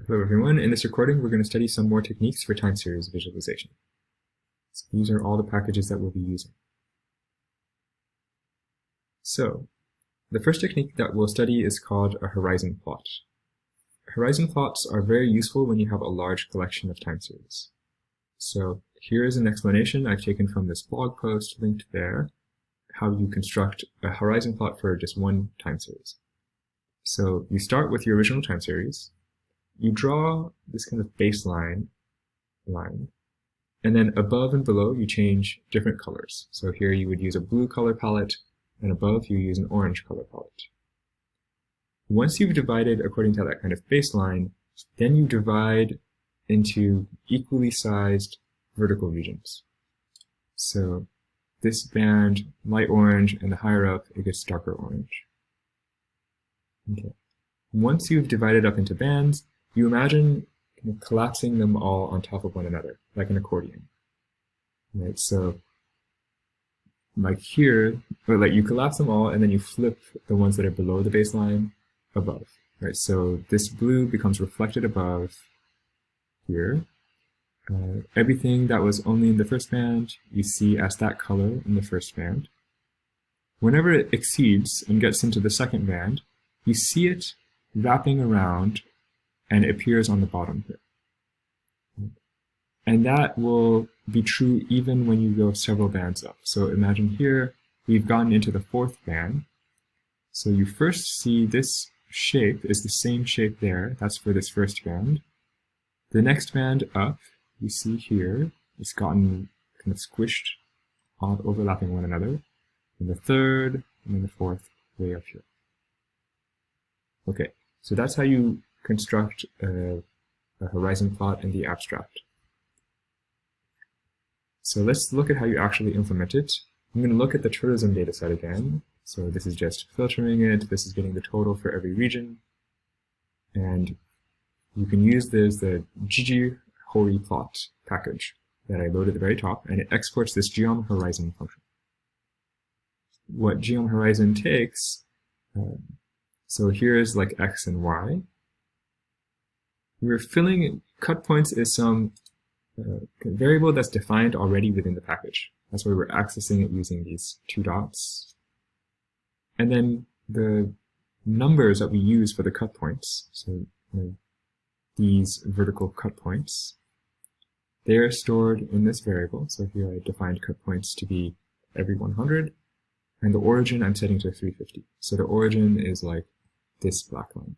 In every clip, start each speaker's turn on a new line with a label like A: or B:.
A: Hello everyone, in this recording we're going to study some more techniques for time series visualization. So these are all the packages that we'll be using. So, the first technique that we'll study is called a horizon plot. Horizon plots are very useful when you have a large collection of time series. So here is an explanation I've taken from this blog post linked there, how you construct a horizon plot for just one time series. So you start with your original time series, you draw this kind of baseline line, and then above and below you change different colors. So here you would use a blue color palette, and above you use an orange color palette. Once you've divided according to that kind of baseline, then you divide into equally sized vertical regions. So this band, light orange, and the higher up, it gets darker orange. Okay. Once you've divided up into bands, you imagine kind of collapsing them all on top of one another, like an accordion. Right? So, like here, or like you collapse them all, and then you flip the ones that are below the baseline above. Right? So this blue becomes reflected above here. Everything that was only in the first band, you see as that color in the first band. Whenever it exceeds and gets into the second band, you see it wrapping around and it appears on the bottom here. And that will be true even when you go several bands up. So imagine here, we've gotten into the fourth band. So you first see this shape is the same shape there. That's for this first band. The next band up, you see here, it's gotten kind of squished, all overlapping one another. And the third, and then the fourth, way up here. Okay, so that's how you construct a horizon plot in the abstract. So let's look at how you actually implement it. I'm going to look at the tourism dataset again. So this is just filtering it. This is getting the total for every region. And you can use this, the gghorizon package that I loaded at the very top, and it exports this geom horizon function. What geom horizon takes, so here's like X and Y. We're filling, cut points is some variable that's defined already within the package. That's why we're accessing it using these two dots. And then the numbers that we use for the cut points, so these vertical cut points, they're stored in this variable. So here I defined cut points to be every 100, and the origin I'm setting to 350. So the origin is like this black line.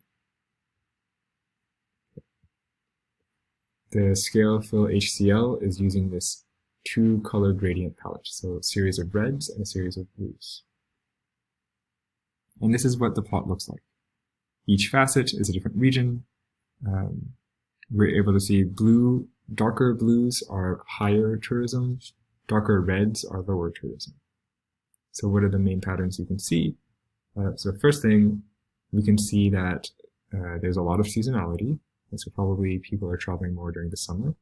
A: The scale fill HCL is using this two color gradient palette, so a series of reds and a series of blues. And this is what the plot looks like. Each facet is a different region. We're able to see blue, darker blues are higher tourism, darker reds are lower tourism. So what are the main patterns you can see? So first thing, we can see that there's a lot of seasonality. And so probably people are traveling more during the summer.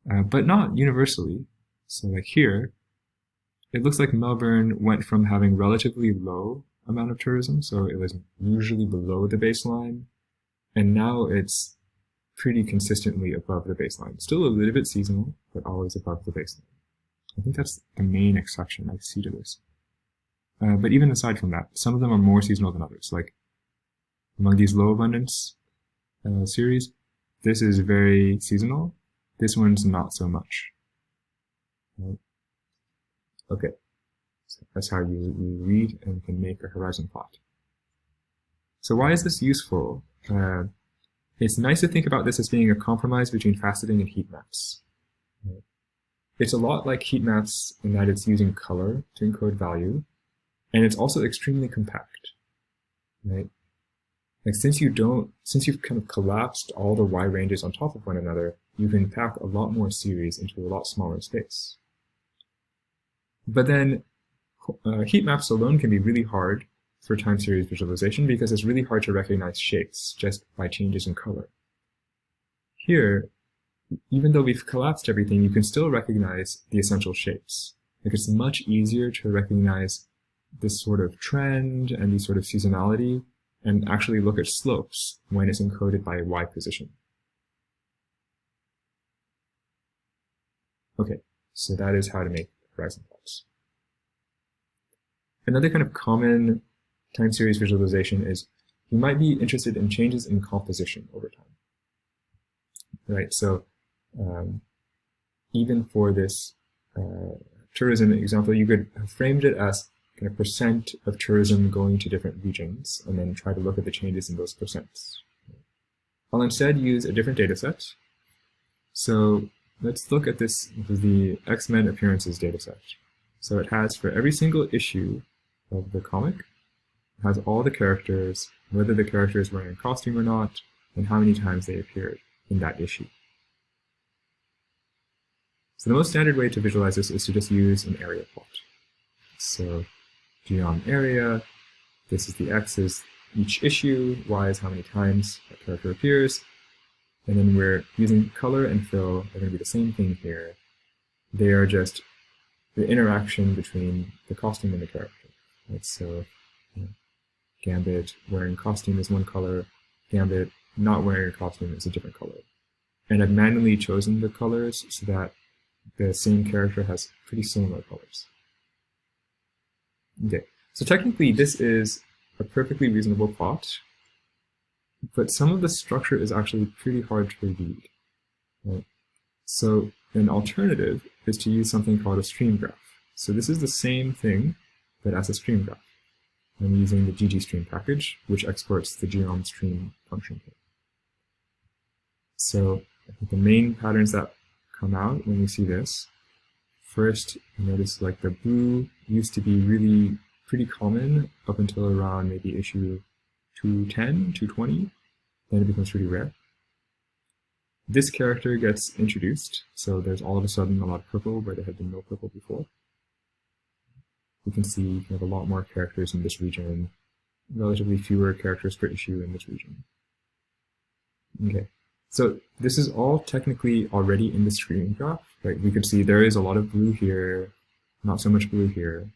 A: But not universally. So like here, it looks like Melbourne went from having relatively low amount of tourism, so it was usually below the baseline, and now it's pretty consistently above the baseline. Still a little bit seasonal, but always above the baseline. I think that's the main exception I see to this. But even aside from that, some of them are more seasonal than others. Like among these low abundance series, this is very seasonal. This one's not so much. Right? Okay, so that's how you read and can make a horizon plot. So why is this useful? It's nice to think about this as being a compromise between faceting and heat maps. Right? It's a lot like heat maps in that it's using color to encode value, and it's also extremely compact. Right? Like since you've kind of collapsed all the Y ranges on top of one another, you can pack a lot more series into a lot smaller space. But then heat maps alone can be really hard for time series visualization because it's really hard to recognize shapes just by changes in color. Here, even though we've collapsed everything, you can still recognize the essential shapes. Like it's much easier to recognize this sort of trend and this sort of seasonality and actually look at slopes when it's encoded by a y position. Okay, so that is how to make horizon plots. Another kind of common time series visualization is you might be interested in changes in composition over time. Right, so even for this tourism example, you could have framed it as kind of percent of tourism going to different regions, and then try to look at the changes in those percents. I'll instead use a different data set. So let's look at this, the X-Men appearances data set. So it has, for every single issue of the comic, it has all the characters, whether the character is wearing a costume or not, and how many times they appeared in that issue. So the most standard way to visualize this is to just use an area plot. So geom area, this is the X is each issue, Y is how many times that character appears, and then we're using color and fill, they're going to be the same thing here. They are just the interaction between the costume and the character. Right? So Gambit wearing costume is one color, Gambit not wearing a costume is a different color. And I've manually chosen the colors so that the same character has pretty similar colors. Okay, so technically this is a perfectly reasonable plot, but some of the structure is actually pretty hard to read. Right? So an alternative is to use something called a stream graph. So this is the same thing, but as a stream graph. I'm using the ggstream package, which exports the geom stream function here. So I think the main patterns that come out when you see this, first, you notice like the blue used to be really pretty common up until around maybe issue 210, 220, then it becomes pretty rare. This character gets introduced, so there's all of a sudden a lot of purple where there had been no purple before. You can see you have a lot more characters in this region, relatively fewer characters per issue in this region. Okay, so this is all technically already in the stream graph, right? We could see there is a lot of blue here, not so much blue here.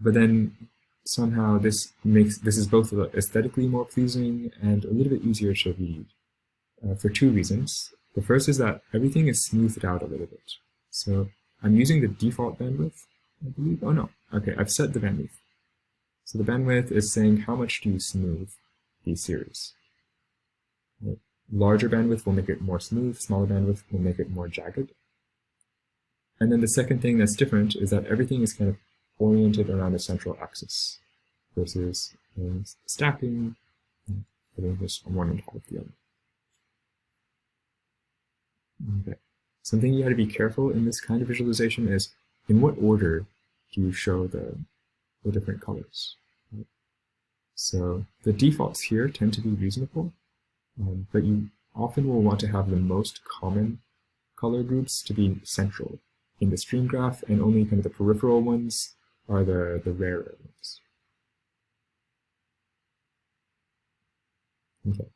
A: But then somehow this is both aesthetically more pleasing and a little bit easier to read for two reasons. The first is that everything is smoothed out a little bit. So I'm using the default bandwidth, I believe. Oh no, okay, I've set the bandwidth. So the bandwidth is saying how much do you smooth these series. Right? Larger bandwidth will make it more smooth, smaller bandwidth will make it more jagged. And then the second thing that's different is that everything is kind of oriented around a central axis versus stacking, putting this one on top of the other. Okay. Something you have to be careful in this kind of visualization is in what order do you show the different colors. Right? So the defaults here tend to be reasonable, but you often will want to have the most common color groups to be central in the stream graph, and only kind of the peripheral ones are the rarer ones. Okay.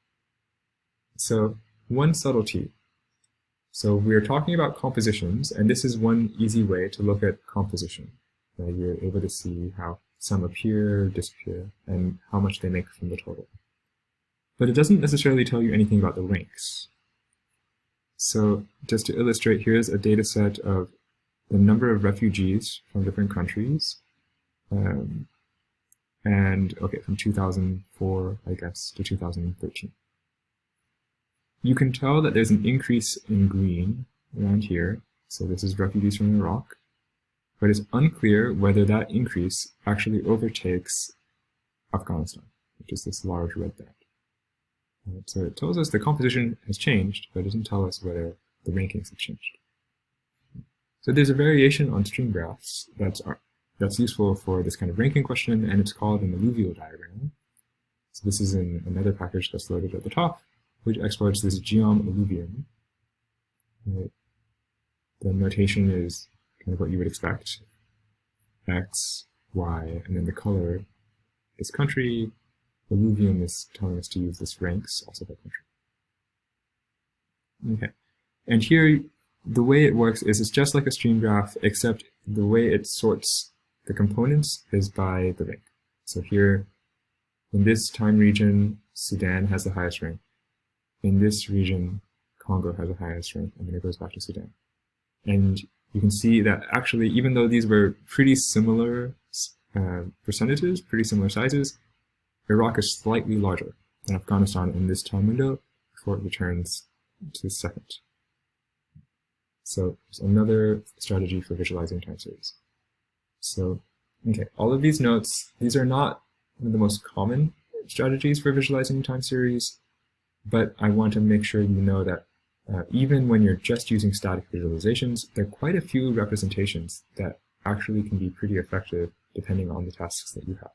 A: So one subtlety. So we're talking about compositions, and this is one easy way to look at composition. You're able to see how some appear, disappear, and how much they make from the total. But it doesn't necessarily tell you anything about the ranks. So just to illustrate, here's a data set of the number of refugees from different countries. And okay, from 2004, I guess, to 2013. You can tell that there's an increase in green around here. So this is refugees from Iraq. But it's unclear whether that increase actually overtakes Afghanistan, which is this large red band. Right, so it tells us the composition has changed, but it doesn't tell us whether the rankings have changed. So there's a variation on stream graphs that's useful for this kind of ranking question, and it's called an alluvial diagram. So this is in another package that's loaded at the top, which exports this geom alluvium. Right. The notation is kind of what you would expect. X, Y, and then the color is country. Alluvium is telling us to use this ranks, also by country. Okay. And here, the way it works is it's just like a stream graph, except the way it sorts the components is by the rank. So here, In this time region, Sudan has the highest rank. In this region, Congo has the highest rank, and then it goes back to Sudan. And you can see that actually, even though these were pretty similar percentages, pretty similar sizes, Iraq is slightly larger than Afghanistan in this time window before it returns to second. So there's another strategy for visualizing time series. So, okay, all of these notes, these are not the most common strategies for visualizing time series, but I want to make sure you know that even when you're just using static visualizations, there are quite a few representations that actually can be pretty effective depending on the tasks that you have.